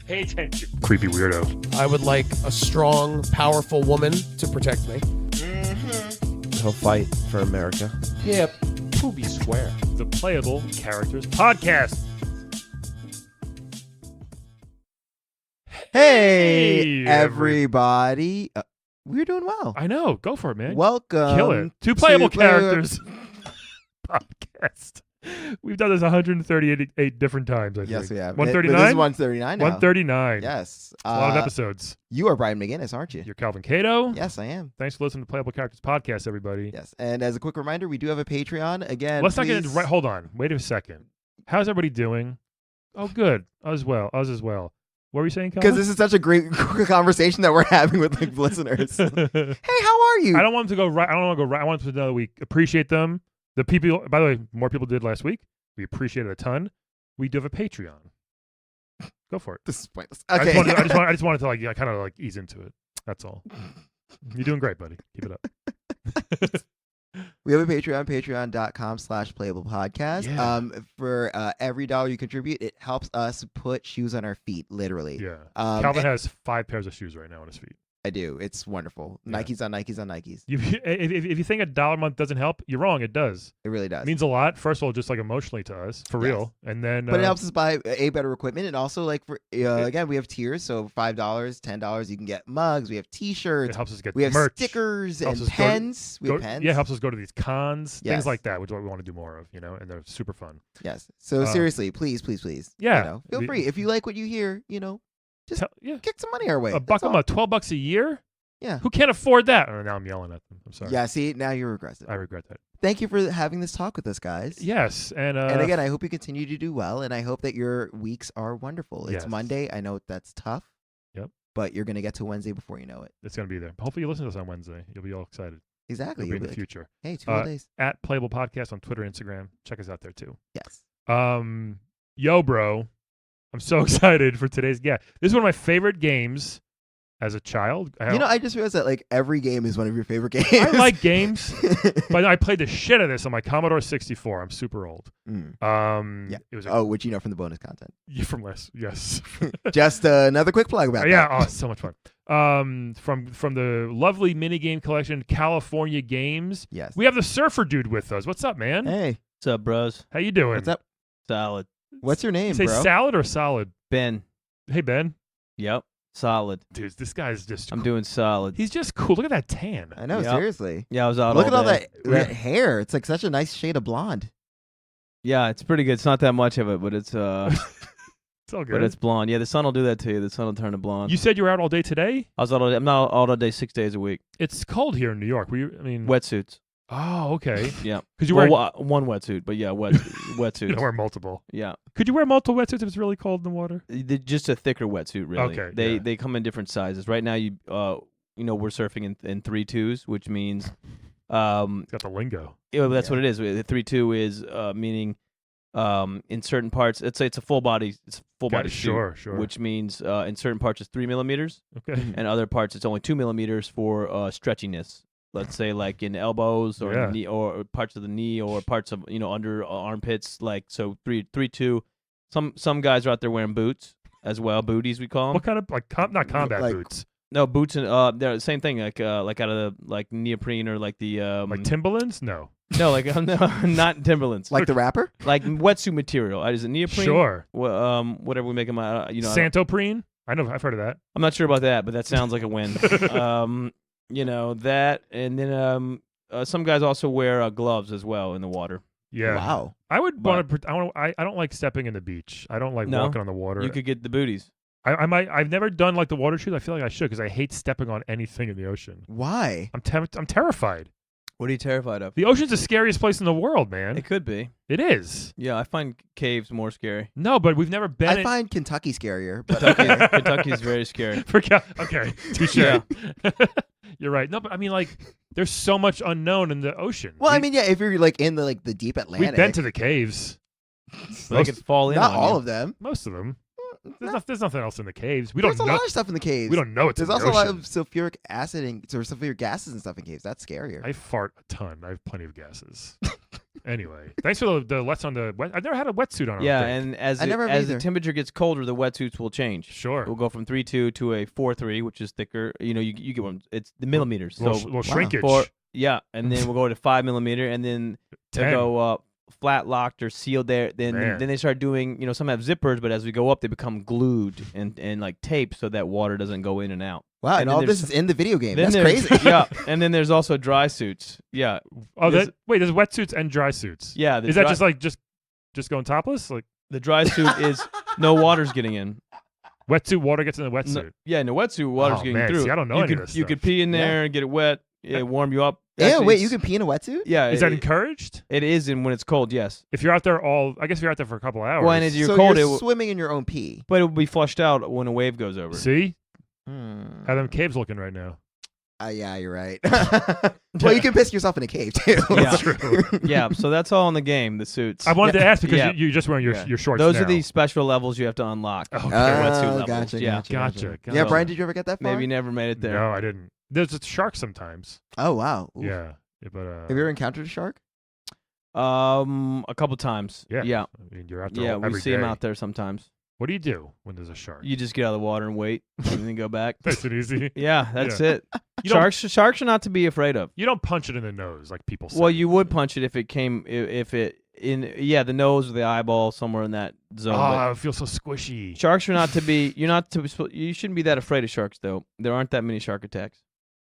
Pay attention, creepy weirdo. I would like a strong, powerful woman to protect me. He'll fight for America. Yeah, Poopy Square. The Playable Characters Podcast. Hey, everybody. We're doing well. I know. Go for it, man. Welcome. Kill it. To Playable Characters Podcast. We've done this 138 different times, I think. Yes, we have. 139? This is 139 now. 139. Yes. A lot of episodes. You are Brian McGinnis, aren't you? You're Calvin Cato. Yes, I am. Thanks for listening to Playable Characters Podcast, everybody. Yes. And as a quick reminder, we do have a Patreon. Again, Let's not get into right. Hold on. Wait a second. How's everybody doing? Oh, good. Us as well. What were you saying, Calvin? Because this is such a great conversation that we're having with like listeners. Hey, how are you? I don't want them to go right. I don't want to go right. I want them to know we appreciate them. The people, by the way, more people did last week. We appreciate it a ton. We do have a Patreon. Go for it. This is pointless. Okay. I just wanted to kind of ease into it. That's all. You're doing great, buddy. Keep it up. We have a Patreon, patreon.com/playablepodcast. Yeah. For every $1 you contribute, it helps us put shoes on our feet, literally. Yeah. Calvin has 5 pairs of shoes right now on his feet. I do. It's wonderful. Yeah. Nikes on Nikes on Nikes. If you think $1 a month doesn't help, you're wrong. It does. It really does. It means a lot. First of all, just emotionally to us, for real. And then, but it helps us buy better equipment, and also for again, we have tiers. So $5, $10, you can get mugs. We have T-shirts. It helps us get we have merch. Stickers and pens. We have pens. Yeah, it helps us go to these cons, Yes. things like that, which is what we want to do more of, and they're super fun. Yes. So seriously, please. Yeah. Feel free if you like what you hear. Just kick some money our way. $12 a year. Yeah. Who can't afford that? Oh, now I'm yelling at them. I'm sorry. Yeah, see, now you're regressive. I regret that. Thank you for having this talk with us, guys. Yes. And again, I hope you continue to do well, and I hope that your weeks are wonderful. It's Yes. Monday. I know that's tough. Yep. But you're going to get to Wednesday before you know it. It's going to be there. Hopefully you listen to us on Wednesday. You'll be all excited. Exactly. You'll be in the future. Hey, 2 whole days. At Playable Podcast on Twitter, Instagram. Check us out there, too. Yes. Yo, bro. I'm so excited for today's guest. This is one of my favorite games as a child. I just realized that every game is one of your favorite games. I like games, but I played the shit out of this on my Commodore 64. I'm super old. Yeah. It was which from the bonus content. From last, yes. Just another quick plug about that. Yeah, oh, so much fun. From the lovely minigame collection, California Games. Yes. We have the Surfer Dude with us. What's up, man? Hey. What's up, bros? How you doing? What's up? Solid. What's your name, You say bro? salad or solid? Ben. Hey, Ben. Yep. Solid. Dude, this guy's just I'm doing solid. He's just cool. Look at that tan. I know, Yep. seriously. Yeah, I was out Look at all day. that hair. It's like such a nice shade of blonde. Yeah, it's pretty good. It's not that much of it, but it's It's all good. but it's blonde. Yeah, the sun will do that to you. The sun will turn to blonde. You said you were out all day today? I was out all day. I'm not out all day 6 days a week. It's cold here in New York. Wetsuits. Oh, okay. Yeah. Because you wear one wetsuit, but yeah, wetsuits. you don't wear multiple. Yeah. Could you wear multiple wetsuits if it's really cold in the water? Just a thicker wetsuit, really. Okay. They come in different sizes. Right now, we're surfing in 3/2s, which means It's got the lingo. that's what it is. The 3/2 is meaning in certain parts. Let's say it's a full body. It's full body suit, Sure. which means in certain parts it's 3 millimeters, Okay. and other parts it's only 2 millimeters for stretchiness. Let's say like in elbows or Yeah. knee or parts of the knee or parts of under armpits. Like so 3/2. Some guys are out there wearing boots as well. Booties we call them. What kind of not combat boots? No boots and they're the same thing. Like out of the neoprene or like the Like Timberlands? No. no like no, not Timberlands. Like the rapper? Like wetsuit material. Is it neoprene? Sure. Whatever we make them out. Santoprene? I know. I've heard of that. I'm not sure about that, but that sounds like a win. That, and then some guys also wear gloves as well in the water. Yeah. Wow. I would want to. I don't like stepping in the beach. I don't like walking on the water. You could get the booties. I might. I've never done like the water shoes. I feel like I should because I hate stepping on anything in the ocean. Why? I'm terrified. What are you terrified of? The ocean's the scariest place in the world, man. It could be. It is. Yeah, I find caves more scary. No, but we've never been. I find Kentucky scarier, but Kentucky's very scary. Okay, touche. Yeah. You're right. No, but I mean, there's so much unknown in the ocean. Well, if you're in the deep Atlantic, We've been to the caves. They could fall in. Not on all you. of them. Most of them. There's nothing else in the caves. There's a lot of stuff in the caves. We don't know it's There's in the also a lot ocean. of sulfuric acid and sulfuric gases and stuff in caves. That's scarier. I fart a ton. I have plenty of gases. Anyway, thanks for the lesson on the wet. I've never had a wetsuit on. Yeah, I don't think. and as I never have as the either. temperature gets colder, the wetsuits will change. Sure. We'll go from 3.2 to a 4.3, which is thicker. You know, you get one. It's the millimeters. So Little shrinkage. and then we'll go to 5 millimeter, and then 10. they'll go flat locked or sealed there. Man. Then they start doing. You know, some have zippers, but as we go up, they become glued and like taped so that water doesn't go in and out. Wow, And and then all there's- this is in the video game. Then That's there's- crazy. Yeah, and then there's also dry suits. Yeah, Oh, There's- there's wetsuits and dry suits. yeah. The Is that dry- just going topless? Like the dry suit is no water's getting in. wetsuit, water gets in the wetsuit. No, yeah, in the wetsuit, water's Oh, getting man, through. see, I don't know you any of could, this You stuff. could pee in there and get it wet. Yeah. Warm you up. Yeah, Actually, wait, it's- you can pee in a wetsuit? Yeah, Is that encouraged? it is, and when it's cold, yes. If you're out there I guess if you're out there for a couple hours. Well, and as you're So cold, you're swimming in your own pee. but it will be flushed out when a wave goes over. See Hmm. how them caves looking right now. Yeah, you're right. Well, you can piss yourself in a cave too. Yeah. True. Yeah, so that's all in the game. The suits. I wanted to ask because Yeah. you're just wearing Yeah. your shorts. Those now. are the special levels you have to unlock. Okay. wetsuit Oh, levels. gotcha, Yeah. Gotcha. Yeah, Gotcha. Brian, did you ever get that far? Maybe never made it there. No, I didn't. There's a shark sometimes. Oh wow. Oof. Yeah, but Have you ever encountered a shark? A couple times. yeah. Yeah. I mean, you're out there Yeah, we every see them day. out there sometimes. What do you do when there's a shark? You just get out of the water and wait, and then go back. That's it easy. Yeah, that's Yeah. it. You don't- Sharks are not to be afraid of. You don't punch it in the nose like people say. Well, you would punch it if it came if it in the nose or the eyeball somewhere in that zone. but Oh, it feels so squishy. sharks are not to be. You shouldn't be that afraid of sharks though. There aren't that many shark attacks.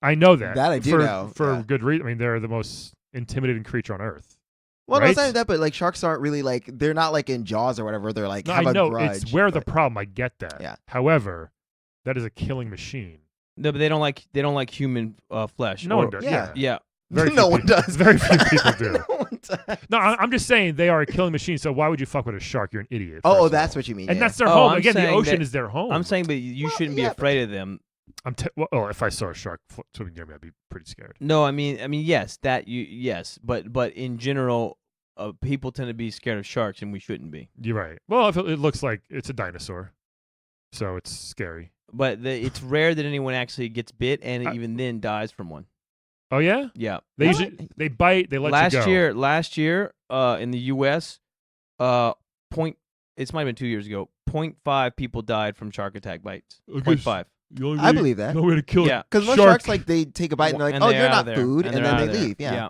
I know that. That I do for, know, For yeah. good reason. I mean, they're the most intimidating creature on Earth. Well, no, Right? it's not even that, but like sharks aren't really like they're not like in Jaws or whatever. They're like No, have I a know grudge. it's where the but- problem. I get that. Yeah. However, that is a killing machine. No, but they don't like human flesh. No or- one does. yeah. Yeah. Very no few one people- does. Very few people do. No one does. No, I'm just saying they are a killing machine. So why would you fuck with a shark? You're an idiot. Oh, first of that's all. what you mean. And yeah. that's their Oh, home. I'm Again, the saying ocean that- is their home. I'm saying, but you Well, shouldn't be yeah, afraid of them. Well, if I saw a shark swimming near me, I'd be pretty scared. No, I mean, yes, but in general, people tend to be scared of sharks, and we shouldn't be. You're right. Well, if it looks like it's a dinosaur, so it's scary. But it's rare that anyone actually gets bit, and even then dies from one. Oh yeah, Yeah. they What? usually they bite. They let last you go. last year, in the U.S., it might have been 2 years ago. 0.5 people died from shark attack bites. 0.5. I believe that. The only way to kill Yeah. Because most shark. sharks like they take a bite and they're like, And oh, they're you're out not of there. food, And and they're then out they of there. leave. Yeah.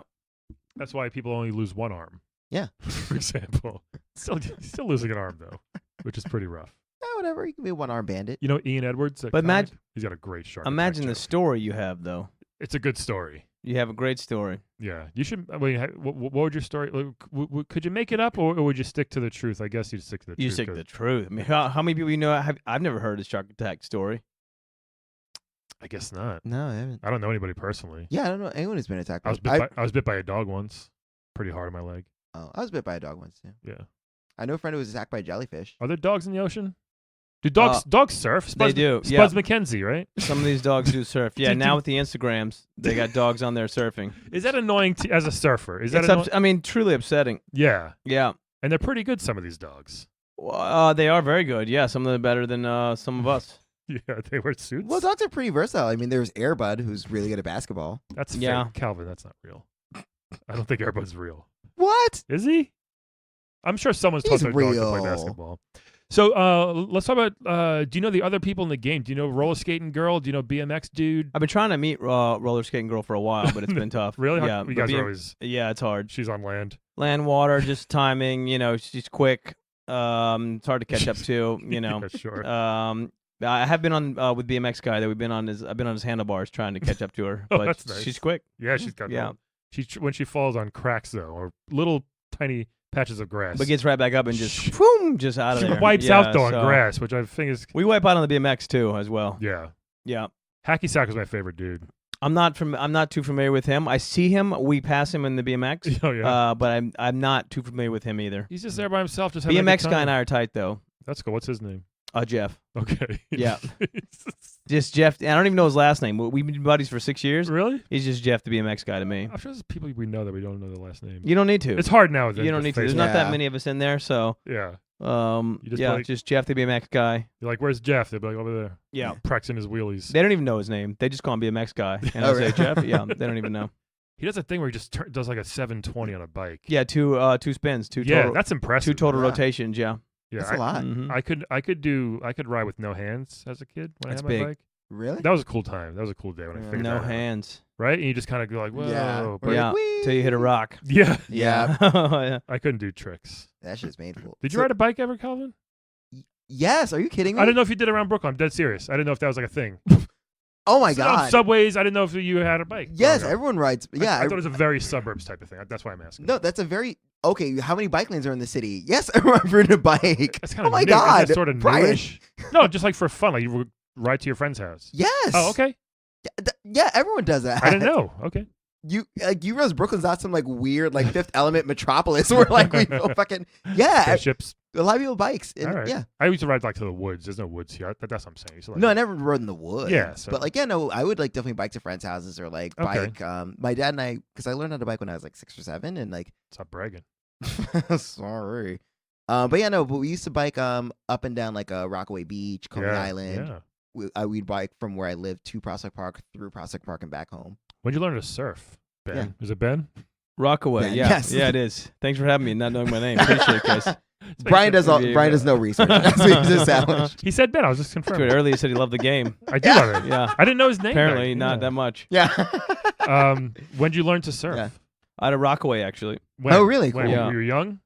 That's why people only lose one arm. Yeah. For example, still losing an arm though, which is pretty rough. Whatever. You can be a one-arm bandit. You know Ian Edwards? That But comic? He's got a great shark. attack Imagine the joke. story you have, though. It's a good story. You have a great story. Yeah, you should. I mean, what would your story? Could you make it up, or would you stick to the truth? I guess you'd stick to the truth. You stick to 'cause- the truth. I mean, how many people you know? I've never heard a shark attack story. I guess not. No, I haven't. I don't know anybody personally. Yeah, I don't know anyone who's been attacked. I was bit by a dog once, pretty hard on my leg. I was bit by a dog once. Yeah. Yeah. I know a friend who was attacked by a jellyfish. Are there dogs in the ocean? Do dogs surf? They do, Spuds McKenzie, right? Some of these dogs do surf. Yeah, Dude, now with the Instagrams, they got dogs on there surfing. Is that annoying as a surfer? Is that It's annoying? I mean, truly upsetting. Yeah, Yeah. and they're pretty good. Some of these dogs. They are very good. Yeah, some of them better than some of us. Yeah, they wear suits. Well, dogs are pretty versatile. I mean, there's Airbud, who's really good at basketball. That's Yeah. fake. Calvin. That's not real. I don't think Airbud's real. What? Is he? I'm sure someone's taught He's their dogs to play real. basketball. So let's talk about. Do you know the other people in the game? Do you know roller skating girl? Do you know BMX dude? I've been trying to meet roller skating girl for a while, but it's been tough. Really? Yeah. You but guys are always. yeah, it's hard. She's on land. Land, water, just timing. You know, she's quick. It's hard to catch up to. You know. Yeah, sure. I have been on with BMX guy that I've been on his handlebars trying to catch up to her, Oh, but that's nice. she's quick. Yeah, she's got. Yeah. When she falls on cracks though, or little tiny patches of grass. But gets right back up and just She- boom, just out of she there. wipes Yeah, out though on so- grass, which I think is. We wipe out on the BMX too, as well. Yeah. Yeah, Hacky Sack is my favorite dude. I'm not too familiar with him. I see him, we pass him in the BMX, Oh yeah. but I'm not too familiar with him either. He's just there by himself, just having a good BMX guy time. and I are tight though. That's cool. What's his name? Jeff. Okay. Yeah. Just Jeff. I don't even know his last name. We've been buddies for 6 years. Really? He's just Jeff, the BMX guy to me. I'm sure there's people we know that we don't know their last name. You don't need to. It's hard now. You don't need to. There's not that many of us in there, so Yeah. You just yeah, like- just Jeff the BMX guy. You're like, where's Jeff? They'll be like, over there. Yeah. Practicing his wheelies. They don't even know his name. They just call him BMX guy. And Oh, I say really? Jeff. Yeah, they don't even know. He does a thing where he just does like a 720 on a bike. Yeah, two spins, Yeah, total, that's impressive. two total Yeah. rotations. Yeah, Yeah, That's a lot. Mhm. I could ride with no hands as a kid when That's I had my big. bike. Really? That was a cool time. That was a cool day when I figured no that out. hands. Right? And you just kind of go like, whoa. Yeah. But Yeah, till you hit a rock. yeah, Yeah. Yeah. I couldn't do tricks. That shit's painful. Did you So- ride a bike ever, Calvin? Yes. Are you kidding me? I didn't know if you did it around Brooklyn. I'm dead serious. I didn't know if that was like a thing. Oh my So, on god. subways, I didn't know if you had a bike. Yes, growing up. everyone rides. Yeah. I thought it was a very suburbs type of thing. That's why I'm asking. No, that's a very okay. How many bike lanes are in the city? Yes, everyone ridden a bike. That's kind Oh of my new. god, That's sort of Brian. newish. No, just like for fun. Like you would ride to your friend's house. Yes. Oh, okay. Yeah, everyone does that. I didn't know. Okay. You realize Brooklyn's not some like weird like Fifth Element metropolis where like we feel fucking Spaceships. a lot of people bikes and All right. yeah. I used to ride like to the woods. There's no woods here. That's what I'm saying. So, like, No, I never rode in the woods. Yeah, so- but like yeah, no, I would like definitely bike to friends' houses or like Okay. bike. My dad and I, because I learned how to bike when I was like 6 or 7, and like stop bragging. sorry. But yeah, no, but we used to bike up and down like Rockaway Beach, Coney Island. Yeah. We'd bike from where I lived to Prospect Park, through Prospect Park, and back home. When'd you learn to surf, Ben? Yeah. Is it Ben? Rockaway. Ben, Yeah, yes. yeah, it is. Thanks for having me and not knowing my name. Appreciate it, guys. Brian does no research. That's what he's established. He said Ben. I was just Good. confirming. Earlier, he said he loved the game. I did love it. Yeah. I didn't know his name. Apparently, though. not Yeah. that much. Yeah. When'd you learn to surf? Yeah. Out of Rockaway, actually. When? Oh, really? When? Cool. Yeah. You were young?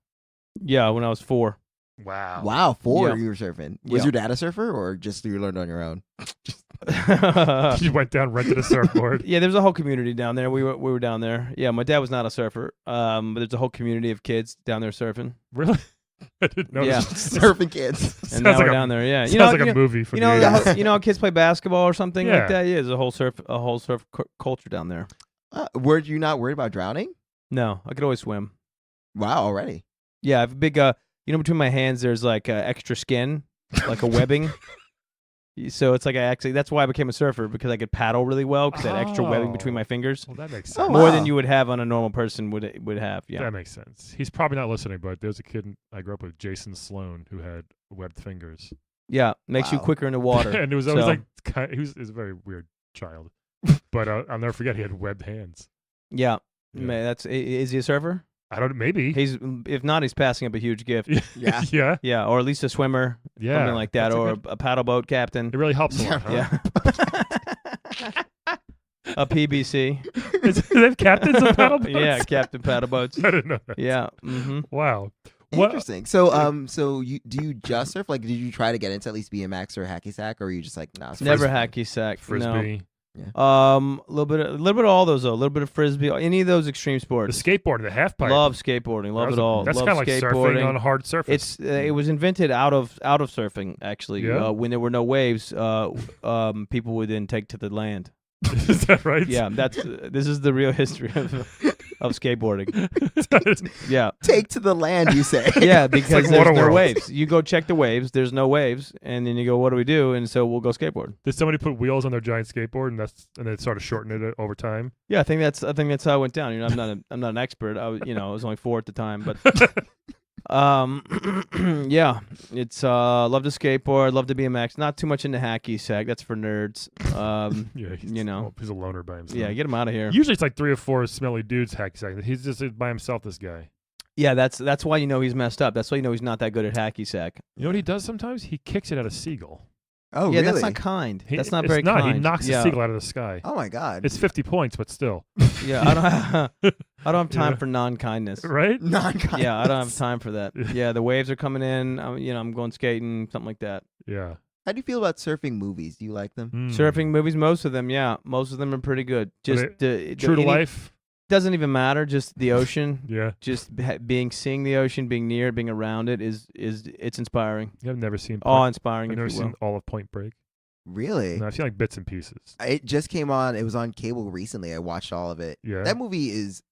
Yeah, when I was 4. Wow. Wow, 4 Yeah. you were surfing. Was Yeah. your dad a surfer or just you learned on your own? You went down, rented a surfboard. Yeah, there's a whole community down there. We were down there. Yeah, my dad was not a surfer. But there's a whole community of kids down there surfing. Really? I didn't know. Yeah. Surfing kids. And Sounds now like we're a- down there. Yeah, Sounds like a movie from you know, the the 80s. whole- you know how kids play basketball or something Yeah. like that. Yeah, there's a whole surf culture down there. Were you not worried about drowning? No, I could always swim. Wow, already. Yeah, I have a big between my hands there's like extra skin, like a webbing. So it's like that's why I became a surfer, because I could paddle really well because I had extra webbing between my fingers. Well, that makes Oh, sense. More wow. than you would have on a normal person would have. Yeah. That makes sense. He's probably not listening, but there's a kid I grew up with, Jason Sloan, who had webbed fingers. Yeah, makes you Wow. quicker in the water. And it was always So- like, he was a very weird child. But I'll never forget he had webbed hands. Yeah. Yeah. Man, is he a surfer? I don't maybe. If not, he's passing up a huge gift. Yeah. Yeah. Yeah, or at least a swimmer, Yeah. something like that, That's a or good- a paddle boat captain. It really helps a lot, huh? Yeah. A PBC. They have captains of paddle boats? Yeah, captain paddle boats. I didn't know that. Yeah. Mm-hmm. Wow. What? Interesting. So, so do you just surf? Like, did you tray to get into at least BMX or hacky sack, or are you just like, nah? Never frisbee? hacky sack. Frisbee. No. A little bit of all those though. A little bit of frisbee. Any of those extreme The sports. skateboard, the half pipe. Love skateboarding. Love it all. That's Love kind of like skateboarding. surfing on a hard surface. It's it was invented out of surfing actually. Yeah? When there were no waves, people would then take to the land. Is that right? Yeah, this is the real history of skateboarding. Yeah, Take to the land, you say? yeah, because like there's no Waterworld. waves. You go check the waves. There's no waves, and then you go, what do we do? And so we'll go skateboard. Did somebody put wheels on their giant skateboard and they sort of shortened it over time? Yeah, I think that's how it went down. You know, I'm not an expert. I was only 4 at the time, but yeah, it's love to skateboard, love to BMX. Not too much into hacky sack. That's for nerds. Yeah, he's a loner by himself. Yeah, get him out of here. Usually it's like 3 or 4 smelly dudes hacky sack. He's just by himself. This guy. Yeah, that's why you know he's messed up. That's why you know he's not that good at hacky sack. You know what he does sometimes? He kicks it at a seagle. Oh, Yeah, really? that's not kind. That's not It's very not. kind. He knocks yeah. the seagull out of the sky. Oh my god. It's 50 points, but still. Yeah, I don't have time Yeah. for non-kindness. Right? non-kindness. Yeah, I don't have time for that. Yeah, the waves are coming in. I'm going skating, something like that. Yeah. How do you feel about surfing movies? Do you like them? Mm. Surfing movies, most of them, yeah, most of them are pretty good. Just True to life. doesn't even matter. Just the ocean, Yeah. just seeing the ocean, being near it, being around it it's inspiring. I've never seen. Awe-inspiring, I've if never you will. seen all of Point Break. Really? No, I've seen like bits and pieces. It just came on. It was on cable recently. I watched all of it. Yeah. That movie is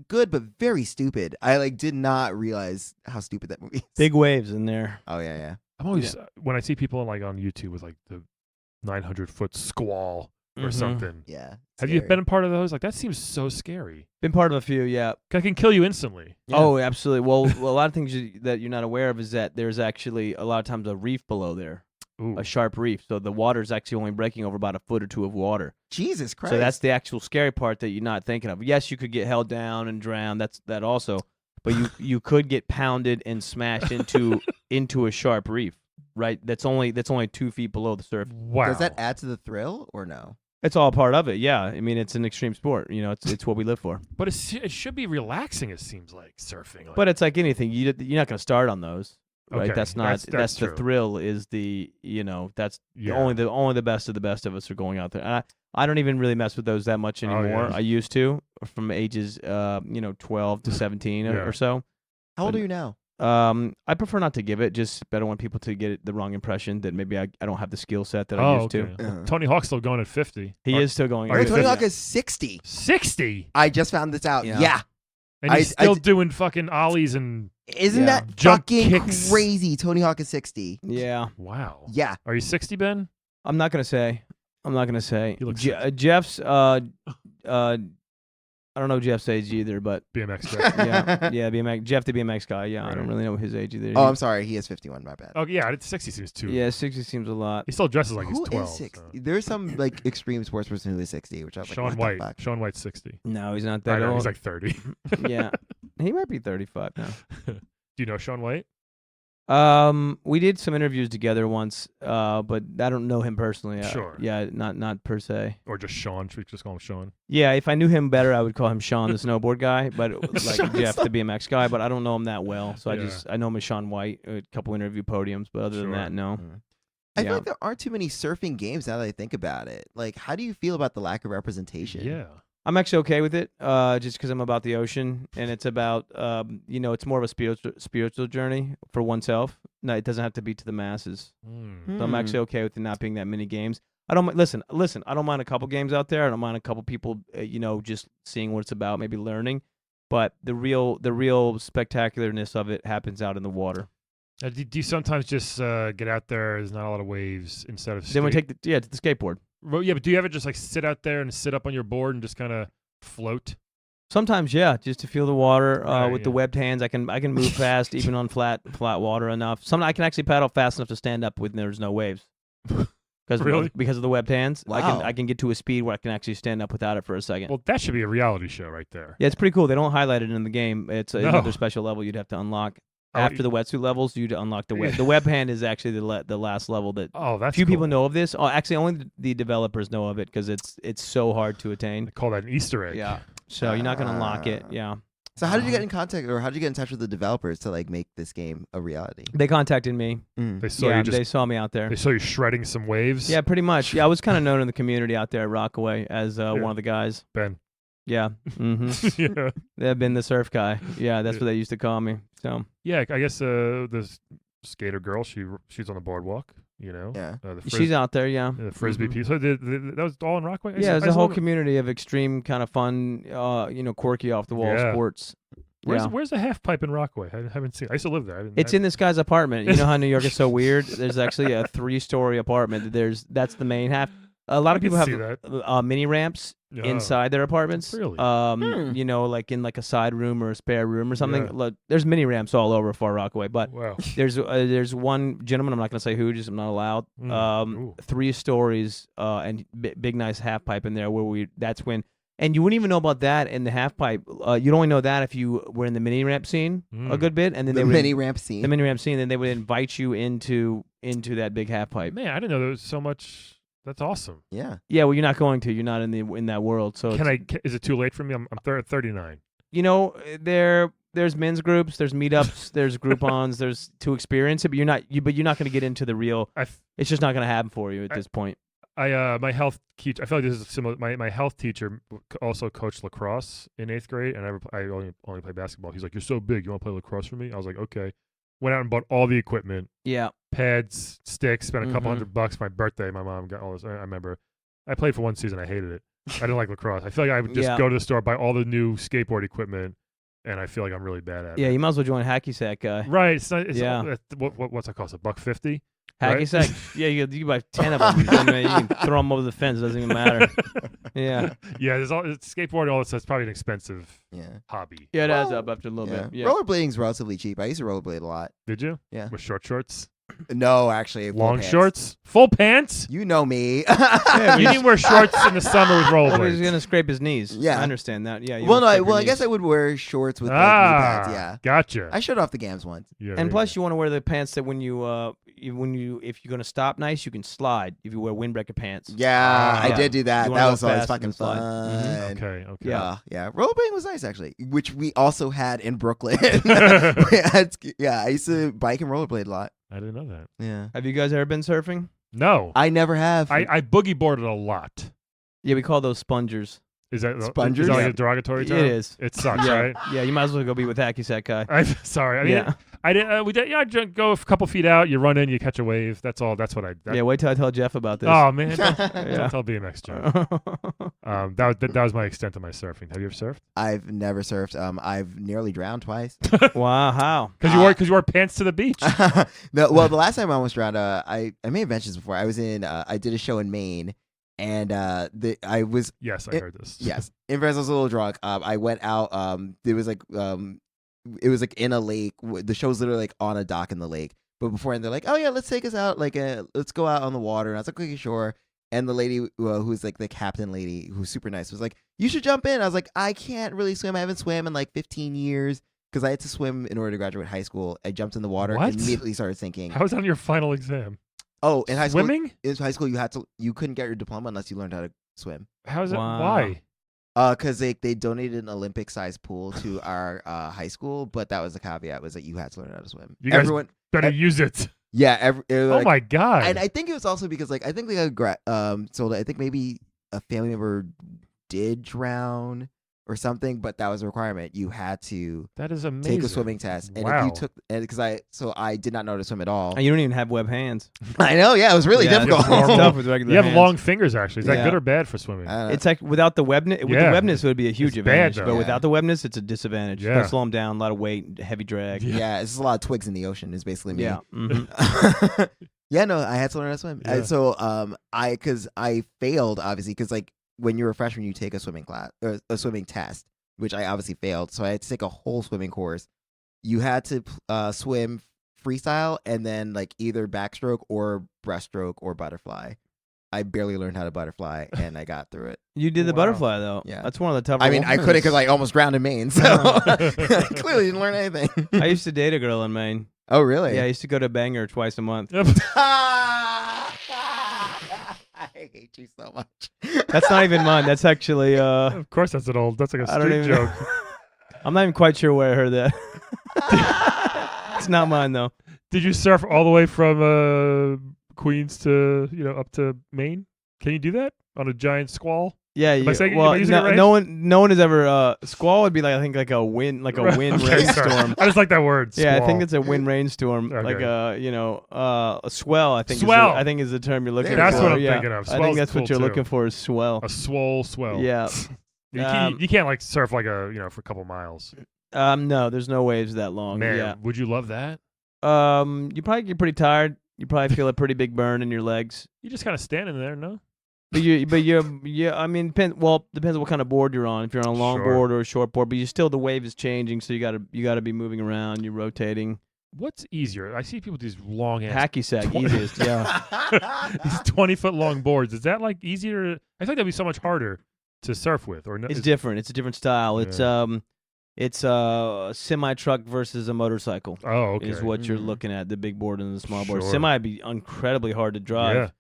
good, but very stupid. I did not realize how stupid that movie is. Big waves in there. Oh yeah, yeah. I'm always when I see people like on YouTube with like the 900-foot squall or Mhm. something. Yeah. Have you scary. been a part of those? Like that seems so scary. Been part of a few, yeah. That can kill you instantly. Yeah. Oh, absolutely. Well, a lot of things that you're not aware of is that there's actually a lot of times a reef below there. Ooh. a sharp reef. So the water's actually only breaking over about a foot or two of water. Jesus Christ. So that's the actual scary part that you're not thinking of. Yes, you could get held down and drown. That's that also. But you could get pounded and smashed into a sharp reef, right? That's only 2 feet below the surface. Wow. Does that add to the thrill or no? It's all part of it. Yeah, I mean it's an extreme sport. You know, it's what we live for. But it should be relaxing. It seems like surfing. Like, But it's like anything. You're not going to start on those, right? Okay, That's not. that's the true. thrill. Is the that's Yeah. only the best of the best of us are going out there. And I don't even really mess with those that much anymore. yeah. I used to from ages 12 to 17 Yeah. or so. How old are you now? I prefer not to give it. Just I don't want people to get the wrong impression that maybe I don't have the skill set that I used okay. to. Tony Hawk's still going at 50. He is still going. Are Wait, you Tony 50? Hawk is 60. 60. I just found this out. Yeah. Yeah. And he's I still doing fucking ollies and Isn't Yeah. that Jump fucking kicks. crazy? Tony Hawk is 60. Yeah, wow. Yeah. Are you 60, Ben? I'm not gonna say. He looks Jeff's. I don't know Jeff's age either, but BMX guy. yeah, BMX. Jeff the BMX guy. Yeah, I Right. don't really know his age either. Oh, I'm sorry. He is 51. My bad. Oh yeah, 60 seems too. Yeah, 60 seems a lot. He still dresses like Who he's 12. is 60? so. There's some like extreme sports person who is 60, which I was like, Sean what White. the fuck? Sean White's 60. No, he's not I that know, old. he's like 30. Yeah, he might be 35 now. Do you know Sean White? We did some interviews together once, but I don't know him personally. Sure. Yeah, not per se. Or just Sean? Should we just call him Sean? Yeah, if I knew him better, I would call him Sean, the snowboard guy, but like Sean Jeff, the BMX guy. But I don't know him that well, so Yeah. I know him as Sean White. A couple interview podiums, but other than Sure. that, no. I Yeah. feel like there aren't too many surfing games now that I think about it. Like, how do you feel about the lack of representation? Yeah. I'm actually okay with it, just because I'm about the ocean, and it's about, it's more of a spiritual journey for oneself. No, it doesn't have to be to the masses. Mm. So I'm actually okay with it not being that many games. I don't listen. I don't mind a couple games out there. I don't mind a couple people, just seeing what it's about, maybe learning. But the real spectacularness of it happens out in the water. Do you sometimes just get out there? There's not a lot of waves instead of. Then we take the skateboard. Well, yeah, but do you ever just like sit out there and sit up on your board and just kind of float? Sometimes, yeah, just to feel the water Right, with the yeah. webbed hands. I can move fast even on flat water enough. Sometimes I can actually paddle fast enough to stand up when there's no waves. Really? Because of the webbed hands, Wow. I can get to a speed where I can actually stand up without it for a second. Well, that should be a reality show right there. Yeah, it's pretty cool. They don't highlight it in the game. It's No. another special level you'd have to unlock. Oh, After the wetsuit levels, you'd unlock the web. The web hand is actually the last level that Oh, that's few cool. people know of this. Oh, actually, only the developers know of it because it's so hard to attain. They call that an Easter egg. Yeah. So you're not gonna unlock it. Yeah. So how did you get in contact, or how did you get in touch with the developers to like make this game a reality? They contacted me. They saw Yeah, you just. they saw me out there. They saw you shredding some waves. Yeah, pretty much. Yeah, I was kind of known in the community out there at Rockaway as one of the guys. Ben. Yeah. Mm-hmm. Yeah. They've been the surf guy. Yeah, that's what they used to call me. So Yeah, I guess this skater girl, she's on the boardwalk. You know. Yeah. The she's out there. Yeah. the frisbee Mhm. piece. So that was all in Rockaway. Yeah, there's a saw whole it. community of extreme kind of fun, quirky off the wall Yeah. sports. Where's the half pipe in Rockaway? I haven't seen. I used to live there. It's in this guy's apartment. You know how New York is so weird? There's actually a 3-story apartment. That's the main half. A lot of people see have that. mini ramps Oh. inside their apartments. Really? Like in like a side room or a spare room or something. Yeah. Look, there's mini ramps all over Far Rockaway, but Wow. there's one gentleman, I'm not going to say who, just I'm not allowed. Ooh. 3 stories and big nice half pipe in there that's when. And you wouldn't even know about that in the half pipe. You'd only know that if you were in the mini ramp scene a good bit, and then The they would mini ramp scene. the mini ramp scene, then they would invite you into that big half pipe. Man, I didn't know there was so much. That's awesome. Yeah. Yeah, well, you're not going to. You're not in that world. So Is it too late for me? I'm 39. there's men's groups, there's meetups, there's Groupons, there's to experience it, but you're not going to get into the real. It's just not going to happen for you at this point. My health teacher. I feel like this is similar. My health teacher also coached lacrosse in 8th grade, and I only play basketball. He's like, "You're so big. You want to play lacrosse for me?" I was like, "Okay." Went out and bought all the equipment. Yeah. Pads, sticks. Spent a couple Mhm. $100 for my birthday. My mom got all this. I remember. I played for one season. I hated it. I didn't like lacrosse. I feel like I would just Yeah. go to the store, buy all the new skateboard equipment, and I feel like I'm really bad at Yeah, it. you might as well join Hacky Sack guy. Right. It's not. It's Yeah. what's it cost? $1.50. Hacky Right? Sack. Yeah, you buy 10 of them. I mean, you can throw them over the fence. It doesn't even matter. Yeah. Yeah. There's it's skateboarding. All this. It's probably an expensive Yeah. hobby. Yeah, it adds Well, up after a little Yeah. bit. Yeah. Rollerblading's relatively cheap. I used to rollerblade a lot. Did you? Yeah. With short shorts. No, actually, full Long pants. shorts, full pants. You know me. You didn't wear shorts in the summer with Well, he's rollerblades. gonna scrape his knees. Yeah. I understand that. Yeah. You well, don't no, scrape your I guess knees. I would wear shorts with like, knee pads. Yeah, Gotcha. I showed off the gams once. Yeah, And plus, you want to wear the pants that when you if you're gonna stop nice, you can slide. If you wear windbreaker pants. Yeah, I Yeah. did do that. You wanna That go was always fast fucking and slide. fun. okay. Yeah. Yeah. Rollerblading was nice actually, which we also had in Brooklyn. I used to bike and rollerblade a lot. I didn't know that. Yeah, Have you guys ever been surfing? No, I never have. I boogie boarded a lot. Yeah, we call those spongers. Is that Spongers? Is that like Yeah. a derogatory It term? is. It sucks, Yeah. right? Yeah, you might as well go be with hacky sack guy. I'm sorry. I mean, Yeah. I did. We did. Yeah, go a couple feet out. You run in. You catch a wave. That's all. That's what I. Yeah, wait till I tell Jeff about this. Oh man, don't Yeah. tell BMX Joe. That was my extent of my surfing. Have you ever surfed? I've never surfed. I've nearly drowned twice. Wow, how? Because you wore pants to the beach. No, well, the last time I almost drowned, I may have mentioned this before. I was in. I did a show in Maine, and I was Yes, I heard this. yes. In fact, I was a little drunk. I went out. There was like it was like in a lake. The show's literally like on a dock in the lake. But beforehand, they're like, "Oh yeah, let's take us out. Like, let's go out on the water." And I was like, "Okay, sure." And the lady who's like the captain lady, who's super nice, was like, "You should jump in." I was like, "I can't really swim. I haven't swam in like 15 years because I had to swim in order to graduate high school." I jumped in the water What? and immediately started sinking. How was that on your final exam? Oh, in high school, Swimming? in high school, you couldn't get your diploma unless you learned how to swim. How is it? Wow. Why? Because they donated an Olympic-sized pool to our high school, but that was the caveat, was that you had to learn how to swim. You guys Everyone, better use it. yeah. Oh my god! And I think it was also because like I think they got so I think maybe a family member did drown or something, but that was a requirement. You had to that is amazing. take a swimming test, and Wow. if you took, and because I did not know how to swim at all. And you don't even have web hands. I know, yeah, it was really Yeah, difficult. it's tough with regular You have hands. long fingers. Actually, is that Yeah. good or bad for swimming? I don't know. It's like without the webness. With Yeah. the webness, it would be a huge It's bad, advantage. though. But Yeah. without the webness, it's a disadvantage. Yeah. Gotta slow them down. A lot of weight, heavy drag. yeah, it's just a lot of twigs in the ocean. Is basically me. Yeah. Mhm. Yeah, no, I had to learn how to swim. Yeah. So because I failed obviously because like when you're a freshman you take a swimming class or a swimming test, which I obviously failed. So I had to take a whole swimming course. You had to swim freestyle and then like either backstroke or breaststroke or butterfly. I barely learned how to butterfly and I got through it. You did the Wow. butterfly though. Yeah. That's one of the tougher. I mean, I ones. couldn't because I almost drowned in Maine, so I clearly didn't learn anything. I used to date a girl in Maine. Oh, really? Yeah, I used to go to bang her twice a month. I hate you so much. That's not even mine. That's actually Of course, that's like a I don't street even joke. I'm not even quite sure where I heard that. It's not mine though. Did you surf all the way from Queens to up to Maine? Can you do that on a giant squall? Yeah, Am I you, saying- am well, I using it right? no one has ever squall would be like I think like a wind Okay, rain sorry. storm. I just like that word. Yeah, I think squall. it's a wind rainstorm, Okay. like a swell. I think Swell. I think is the term you're looking That's for. what I'm yeah. thinking of. I Swell's think that's cool what you're too. looking for is swell. a swell. Yeah. You can't like surf like for a couple miles. No, there's no waves that long. Man, Yeah. would you love that? You probably get pretty tired. You probably feel a pretty big burn in your legs. You just kind of standing there, no? But yeah. I mean, depends what kind of board you're on. If you're on a long Sure. board or a short board, but the wave is changing, so you gotta be moving around. You're rotating. What's easier? I see people with these long ass Hacky sack, easiest. Yeah. these 20-foot long boards. Is that like easier? I think that'd be so much harder to surf with, or no? It's different. It's a different style. It's a semi truck versus a motorcycle. Oh, okay. Is what you're Mhm. looking at, the big board and the small board. Sure. Semi would be incredibly hard to drive. Yeah.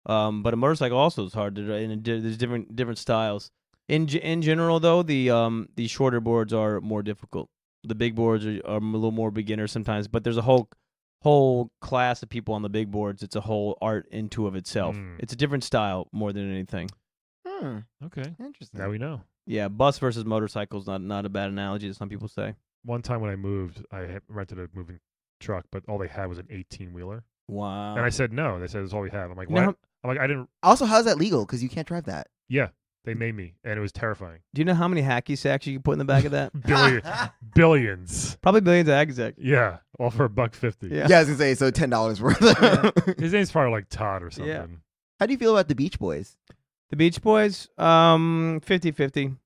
But a motorcycle also is hard to drive, and there's different styles. In general, though, the shorter boards are more difficult. The big boards are a little more beginner sometimes, but there's a whole class of people on the big boards. It's a whole art into of itself. Mm. It's a different style more than anything. Okay. Interesting. Now we know. Yeah, bus versus motorcycle is not a bad analogy, as some people say. One time when I moved, rented a moving truck, but all they had was an 18-wheeler, Wow. and I said no. They said that's all we have. I'm like, You know what? I'm like, I didn't. Also, how's that legal? Because you can't drive that. Yeah, they made me, and it was terrifying. Do you know how many hacky sacks you can put in the back of that? Billions. Probably billions of hacky sacks. Yeah, all for $1.50. Yeah. Yeah, I was gonna say so $10 worth. His name's probably like Todd or something. Yeah. How do you feel about the Beach Boys? The Beach Boys, 50-50.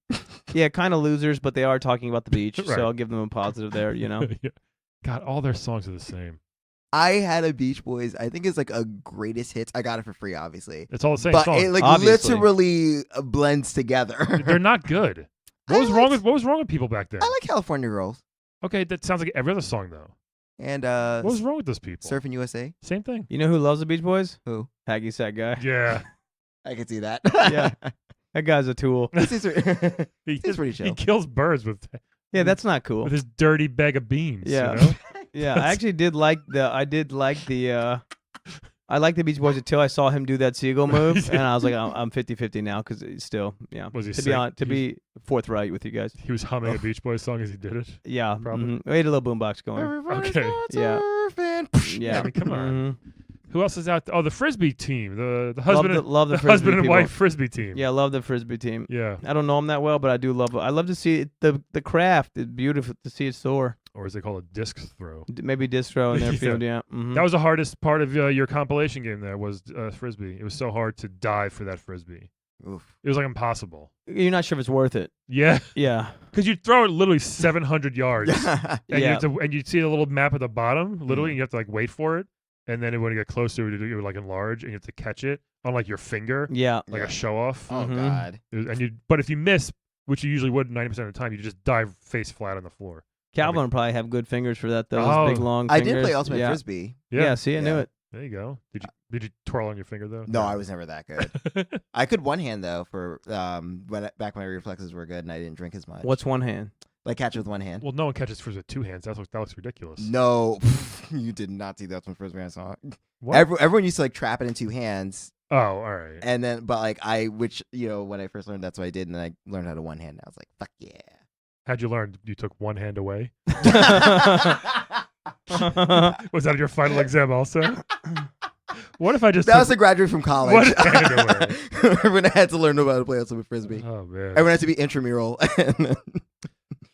Yeah, kind of losers, but they are talking about the beach, Right. so I'll give them a positive there, Yeah. God, all their songs are the same. I had a Beach Boys. I think it's like a greatest hits. I got it for free, obviously. It's all the same But song. it like Obviously. literally blends together. They're not good. What was wrong with people back then? I like California Girls Okay, that sounds like every other song though. and What was wrong with those people? Surfing USA. Same thing. You know who loves the Beach Boys? Who? Hacky Sack guy. Yeah. I can see that. Yeah. That guy's a tool. He seems he, pretty he chill. kills birds with Yeah, that's not cool. his dirty bag of beans. Yeah. You know? Yeah, I actually did like the. I liked the Beach Boys until I saw him do that seagull move, and I was like, I'm 50-50 now because still, yeah. Was he to sick? be forthright with you guys? He was humming a Beach Boys song as he did it. Yeah, Probably. We had a little boombox going. Everybody's Okay. going Yeah. surfing. Yeah, I mean, come on. Mhm. Who else is out there? Oh, the Frisbee team. The husband Love the the Frisbee husband and people. wife Frisbee team. Yeah, love the Frisbee team. Yeah. I don't know them that well, but I do love it. I love to see it, the craft. It's beautiful to see it soar. Or as they call it, disc throw. Maybe distro in their Yeah. field. Yeah. Mhm. That was the hardest part of your compilation game there was Frisbee. It was so hard to dive for that Frisbee. Oof. It was like impossible. You're not sure if it's worth it. Yeah. Yeah. Because you'd throw it literally 700 yards. And, Yeah. you'd see the little map at the bottom, literally, and you have to like wait for it. And then when you get closer, it would like enlarge, and you have to catch it on like your finger, Yeah. like Yeah. a show off. Oh Mhm. God. But if you miss, which you usually would 90% of the time, you just dive face flat on the floor. Calvin would probably have good fingers for that. Those Oh. big long. I fingers. did play Ultimate yeah. Frisbee. Yeah. See, I knew Yeah. it. There you go. Did you twirl on your finger though? No, I was never that good. I could one hand though for back when my reflexes were good and I didn't drink as much. What's one hand? Like catch with one hand? Well, no one catches frisbee with two hands. That looks ridiculous. No, you did not see that one Frisbee I saw. What? Everyone used to like trap it in two hands, Oh, all right. and then but like when I first learned that's what I did, and then I learned how to one hand. I was like, fuck yeah. How'd you learn? You took one hand away. Was that your final exam also? What if I just That was a graduate from college. What hand away? Everyone had to learn about how to play Ultimate Frisbee. Oh man. Everyone had to be intramural.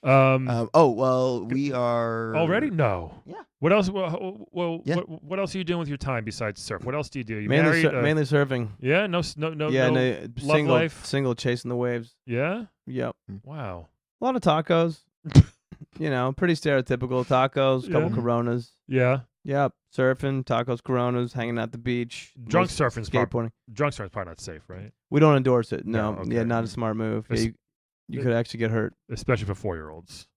We are already? No. Yeah. What else? Well, Yeah. what else are you doing with your time besides surf? What else do you do? You mainly, married? mainly surfing. Yeah. No. Yeah. No, love life? Single chasing the waves. Yeah. Yep. Wow. A lot of tacos. Pretty stereotypical tacos. Couple Yeah. Coronas. Yeah. Yep. Surfing, tacos, Coronas, hanging out the beach. Drunk most surfing's skateboarding. probably not safe, right? We don't endorse it. No. No, okay. Yeah, not a smart move. Yeah, It's- you could actually get hurt. Especially for 4-year-olds.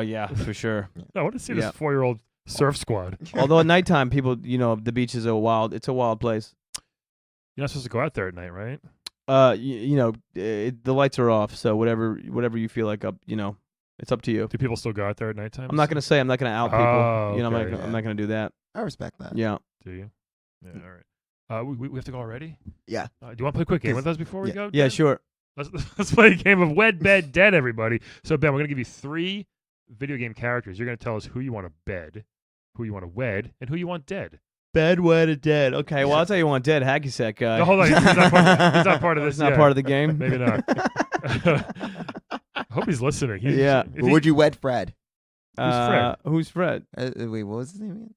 Yeah, for sure. I want to see Yeah. this 4-year-old surf squad. Although at nighttime, people, the beach is it's a wild place. You're not supposed to go out there at night, right? The lights are off, so whatever you feel like it's up to you. Do people still go out there at nighttime? I'm not gonna say. I'm not gonna out people. Oh, I'm okay. not gonna do that. I respect that. Yeah. Do you? Yeah. All right. We have to go already. Yeah. Do you want to play a quick game 'Cause- with us before we yeah. go? Yeah. Ben? Sure. Let's play a game of Wed, Bed, Dead, everybody. So Ben, we're gonna give you 3 video game characters. You're gonna tell us who you want to bed, who you want to wed, and who you want dead. Bed, wedded, dead. Okay. Well, I'll tell you one dead hacky sack guy. No, hold on. He's not part of this. It's not yet. part of the game. Maybe not. I hope he's listening. Yeah. Would you wed Fred? Fred? Who's Fred? Wait, what was his name again?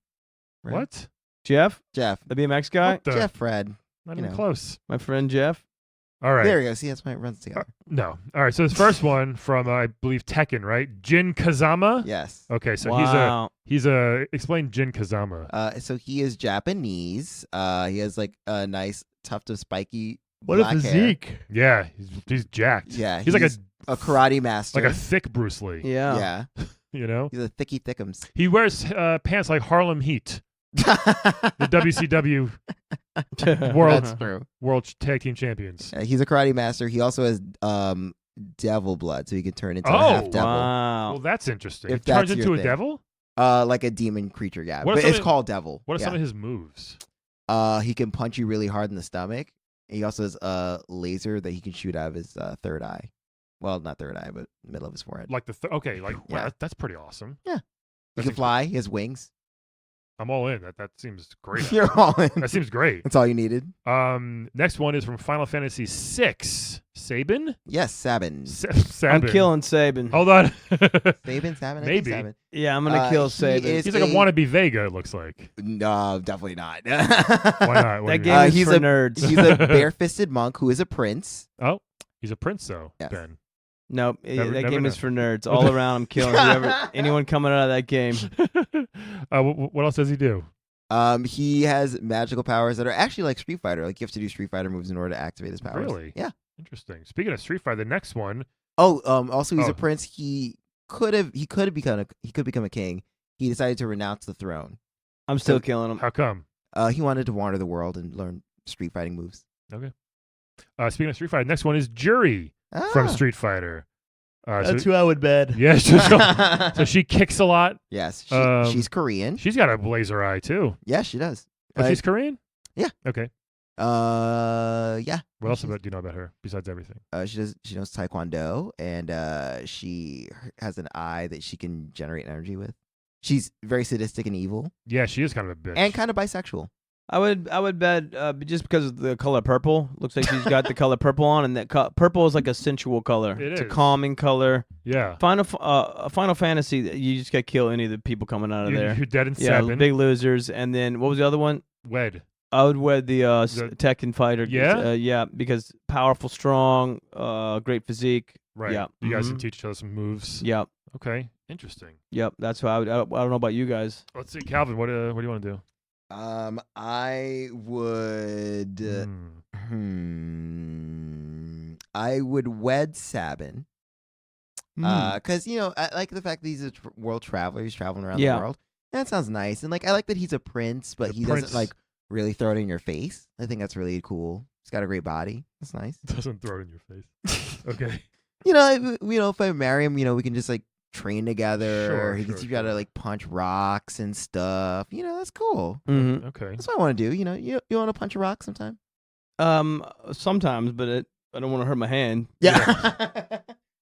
Fred? What? Jeff, Jeff. the BMX guy. What the- Jeff Fred. Not you even know. close. My friend Jeff. All right. There we go. See, that's why it runs together. No. All right. So this first one from I believe Tekken, right? Jin Kazama. Yes. Okay. So Wow. he's a explain Jin Kazama. So he is Japanese. He has like a nice tuft of spiky What a black hair. physique. Yeah. He's jacked. Yeah, He's like a karate master. a thick Bruce Lee. Yeah. Yeah, You know. he's a thicky thickums. He wears pants like Harlem Heat, the WCW World That's true. World Tag Team Champions. He's a karate master. He also has devil blood, so he can turn into a Oh, half devil. Wow. Well, that's interesting. If He turns that's your into a thing. devil. Like a demon creature. Yeah, What are but some it's of- called devil. What are yeah. some of his moves? He can punch you really hard in the stomach. He also has a laser that he can shoot out of his third eye. Well, not third eye, but middle of his forehead. Like okay, like wow, Yeah. that's pretty awesome. Yeah. He That's can fly. He has wings. I'm all in. That seems great. You're all in. That seems great. That's all you needed. Next one is from Final Fantasy VI. Sabin? Yes, Sabin. Sabin. I'm killing Saban. Hold on. Sabin, Sabin, I think Maybe. Sabin. Yeah, I'm gonna kill he Saban. is He's like a wannabe Vega, it looks like. No, definitely not. Why not? What That do you game mean? is he's for a- nerds. He's a bare-fisted monk who is a prince. Oh, he's a prince, though, Yes. Ben. Nope. Never- that never game know. is for nerds. All around, I'm killing anyone coming out of that game. What else does he do? He has magical powers that are actually like Street Fighter. Like you have to do Street Fighter moves in order to activate his powers. Really? Yeah. Interesting. Speaking of Street Fighter, the next one. Oh, also he's Oh. a prince. He could become a king. He decided to renounce the throne. I'm still killing him. How come? He wanted to wander the world and learn street fighting moves. Okay. Speaking of Street Fighter, next one is Jury from Street Fighter. who I would bet. Yeah, so she kicks a lot. Yes, Um, she's Korean. She's got a laser eye too. Yeah, she does. Oh, she's Korean? yeah. Okay. Yeah. What else do you know about her besides everything? She knows Taekwondo, and she has an eye that she can generate energy with. She's very sadistic and evil, Yeah, she is kind of a bitch. and kind of bisexual. I would bet just because of the color purple. Looks like she's got the color purple on, and that purple is like a sensual color. It it's a is. calming color. Yeah. Final Fantasy. You just gotta kill any of the people coming out of there. You're dead in Yeah, 7. big losers. And then what was the other one? Wed. I would wed the The- Tekken fighter. Yeah? Yeah, because powerful, strong, great physique. Right. Yeah. You guys can Mhm. teach each other some moves. Yep, Okay. Interesting. yep. That's how I don't know about you guys. Let's see, Calvin. What do you want to do? I would. I would wed Sabin. Because I like the fact that he's a world traveler. He's traveling around the Yeah. world. That sounds nice, and like I like that he's a prince, but The he prince. doesn't like really throw it in your face. I think that's really cool. He's got a great body. That's nice. Doesn't throw it in your face. Okay. If I marry him, we can just like train together. Sure, He can sure, teach you how to sure. like punch rocks and stuff. That's cool. Mm-hmm. Okay. That's what I want to do. You want to punch a rock sometime? Sometimes, but I don't want to hurt my hand. Yeah.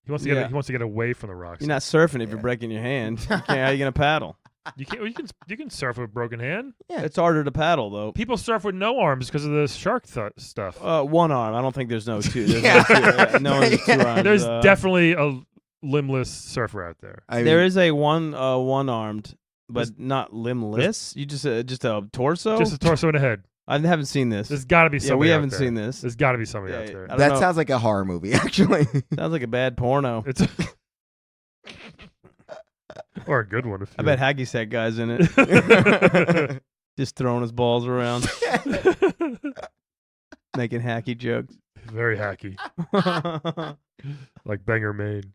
He wants to Yeah. get. He wants to get away from the rocks. You're not surfing if you're Yeah. breaking your hand. You can't, how are you gonna paddle? You can't. You can surf with a broken hand. Yeah. It's harder to paddle though. People surf with no arms because of the shark stuff. One arm. I don't think there's no two. There's Yeah. no two. No one has two Yeah. arms. There's definitely a limbless surfer out there. There is a one-armed, but There's- not limbless. You just a torso. Just a torso and a head. I haven't seen this. There's got to be Yeah, somebody. we out haven't there. seen this. There's got to be somebody Yeah, out there. I don't That know. sounds like a horror movie, actually. Sounds like a bad porno. It's or a good one. If I you bet Hacky Sack guy's in it, just throwing his balls around, making hacky jokes. Very hacky, like Banger Maine.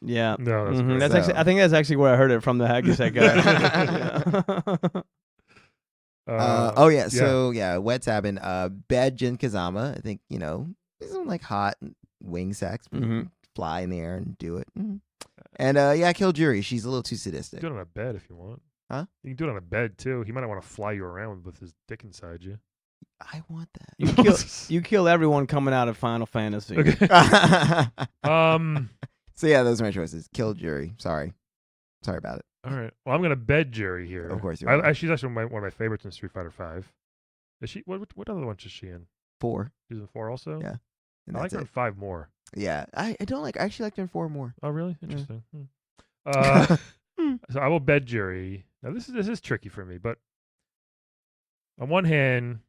Yeah. No, that's Mhm. great. That's So- actually. I think that's actually where I heard it from. The Hacky Sack guy. Oh yeah, so wed Sabin, bed Jin Kazama. I think some like hot wing sex, Mhm. fly in the air and do it. And kill Jury. She's a little too sadistic. do it on a bed if you want. Huh? You can do it on a bed too. He might not want to fly you around with his dick inside you. I want that. You kill everyone coming out of Final Fantasy. Okay. So yeah, those are my choices. Kill Jury. Sorry about it. All right. Well, I'm gonna bed Jerry here. Of course you are. She's actually one of my favorites in Street Fighter V. Is she? What other ones is she in? 4. She's in 4 also. Yeah. And I like that's her in it. 5 more. Yeah, I don't like. I actually liked her in 4 more. Oh, really? Yeah. Interesting. So I will bed Jerry. Now this is tricky for me, but on one hand,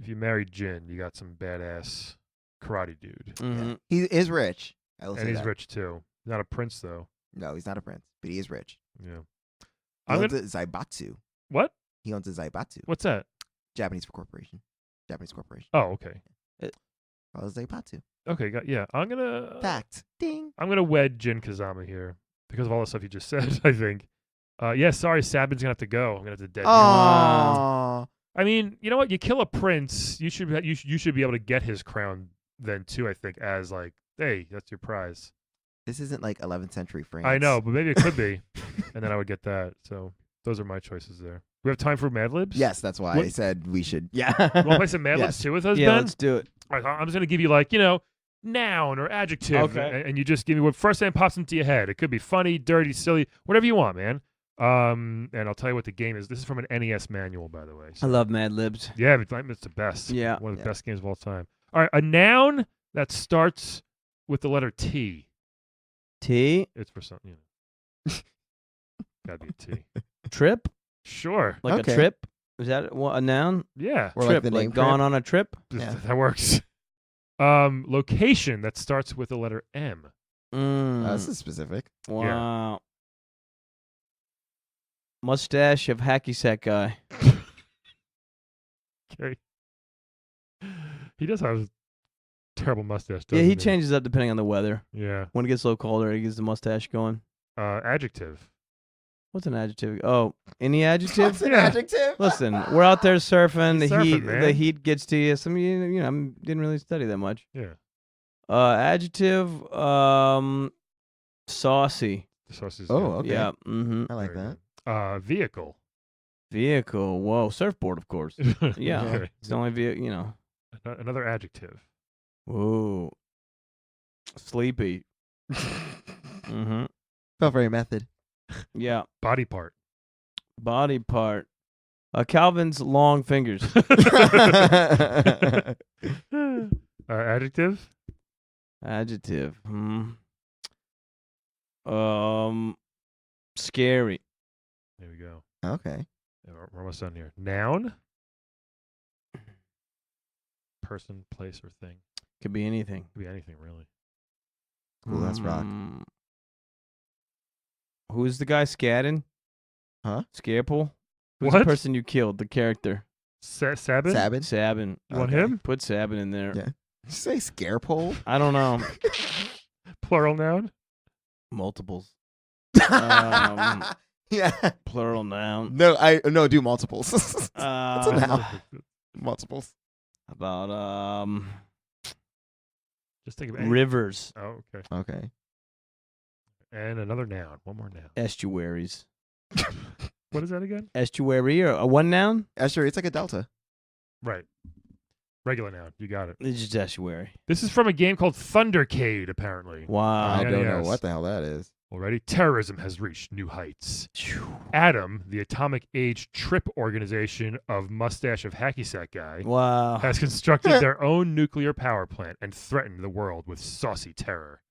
if you marry Jin, you got some badass karate dude, Mhm. He is rich. I will say and he's that. rich too. Not a prince though. No, he's not a prince, but he is rich. Yeah. He I'm owns gonna. a Zaibatsu. What? He owns a Zaibatsu. What's that? Japanese corporation. Oh, okay. Oh, Zaibatsu. Okay. Yeah. I'm gonna. Fact. Ding. I'm gonna wed Jin Kazama here because of all the stuff you just said. I think. Yeah. Sorry, Sabin's gonna have to go. I'm gonna have to dead him. Oh. I mean, you know what? You kill a prince, you should be able to get his crown then too. I think as like, hey, that's your prize. This isn't like 11th century France. I know, but maybe it could be, and then I would get that. So those are my choices there. We have time for Mad Libs. Yes, that's why What- I said we should. You want to play some Mad Libs Yes. too with us, Yeah, Ben? let's do it. All right, I'm just gonna give you like noun or adjective, Okay. and you just give me what first thing pops into your head. It could be funny, dirty, silly, whatever you want, man. And I'll tell you what the game is. This is from an NES manual, by the way. I So, love Mad Libs. yeah, it's the best. Yeah. One of the Yeah. best games of all time. All right, a noun that starts with the letter T. T It's for something, Gotta be a T. trip Sure. like Okay. a trip. Is that a noun? Yeah. Or trip like the name gone Trip. on a trip. Yeah. That works. Location that starts with the letter M. This is specific. Wow. Mustache of hacky sack guy. Okay. He does have a terrible mustache, Yeah, doesn't he changes up depending on the weather. Yeah. When it gets a little colder, he gets the mustache going. Adjective. What's an adjective? Oh, any adjective? What's an Yeah. adjective? Listen, we're out there surfing. He's The surfing, heat, man. the heat gets to you. Some I didn't really study that much. Yeah. Adjective, saucy. The sauce is Oh, okay. Yeah. Mm-hmm. I like Very that. good. Vehicle. Vehicle. Whoa, surfboard, of course. Yeah. Okay. It's the only vehicle. Another adjective. Whoa. Sleepy. Mm-hmm. Felt very method. Yeah. Body part. Body part. Calvin's long fingers. Adjective. Adjective. Scary. There we go. Okay. Yeah, we're almost done here. Noun. Person, place, or thing. Could be anything. Could be anything, really. Cool, that's rock. Who's the guy Scadden? Huh? Scarepool? Who's What? the person you killed? The character. Sabin? Sabin? Sabin. You want Okay. him? Put Sabin in there. Yeah. Did you say scarepole? I don't know. Plural noun. Multiples. Yeah. Plural noun. No, do multiples. What's a noun? Just Multiples. About think of any. rivers. Oh, okay. Okay. And another noun. One more noun. Estuaries. What is that again? Estuary or a one noun? Sure, it's like a delta. Right. Regular noun. You got it. It's just estuary. This is from a game called Thundercade, apparently. Wow. I yeah, don't know yes. what the hell that is. Already, terrorism has reached new heights. Atom, the atomic age trip organization of mustache of hacky sack guy, Wow. has constructed their own nuclear power plant and threatened the world with saucy terror.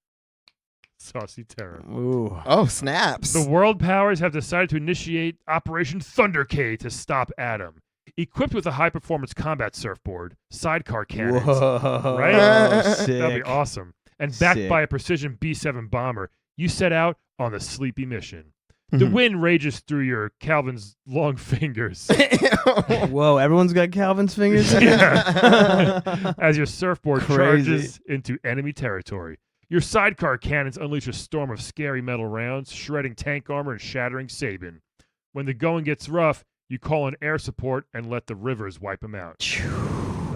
Saucy terror. Ooh. Oh, snaps. The world powers have decided to initiate Operation Thundercade to stop Atom. Equipped with a high-performance combat surfboard, sidecar cannons, Whoa. right? Sick. That'd be awesome. And backed Sick. by a precision B-7 bomber, you set out on the sleepy mission. The wind rages through your Calvin's long fingers Whoa, everyone's got Calvin's fingers? Yeah. As your surfboard Crazy. charges into enemy territory. Your sidecar cannons unleash a storm of scary metal rounds, shredding tank armor and shattering Sabin. When the going gets rough, you call in air support and let the rivers wipe them out.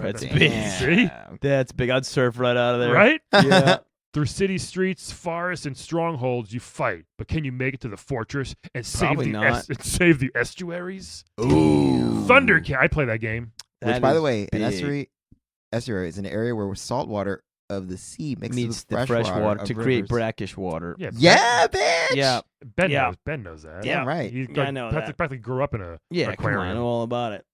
That's Damn. big. See? That's big. I'd surf right out of there. Right? Yeah. Through city streets, forests, and strongholds, you fight. But can you make it to the fortress and save Probably not. save the estuaries? Ooh. Thundercat. I play that game. Which, That by the is way, an big. estuary is an area where salt water of the sea mixes Meets with the fresh water of to create rivers. brackish water. Yeah. Yeah, bitch. Yeah. Ben Yeah. knows. Ben knows that. Yeah. right. He Yeah, I know that. practically grew up in a Yeah, come on. I aquarium. know all about it.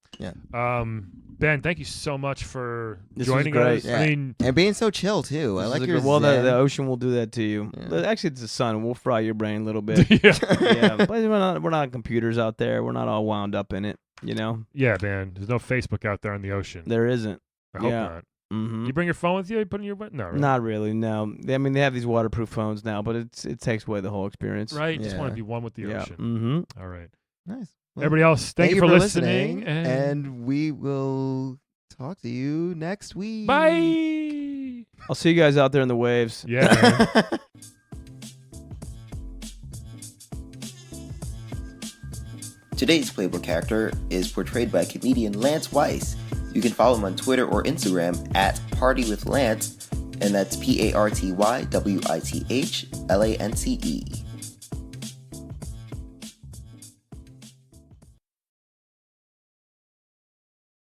Ben, thank you so much for This was joining great. us. Yeah. I mean, And being so chill too. I This like is a your good- well, zen. the ocean will do that to you. Yeah. But actually, it's the sun. We'll fry your brain a little bit. yeah. Yeah, but we're not computers out there. We're not all wound up in it. You know, Yeah, man. There's no Facebook out there in the ocean. there isn't. I hope yeah. not. Mm-hmm. You bring your phone with you? You put it in your no, right? Not really. No. I mean, they have these waterproof phones now, but it takes away the whole experience. Right? Just want Yeah. to be one with the Yeah. ocean. Mm-hmm. All right. Nice. Well, Everybody else, thank you for listening. and we will talk to you next week. Bye. I'll see you guys out there in the waves. Yeah, man. Today's playable character is portrayed by comedian Lance Weiss. You can follow him on Twitter or Instagram at PartyWithLance, and that's PartyWithlance.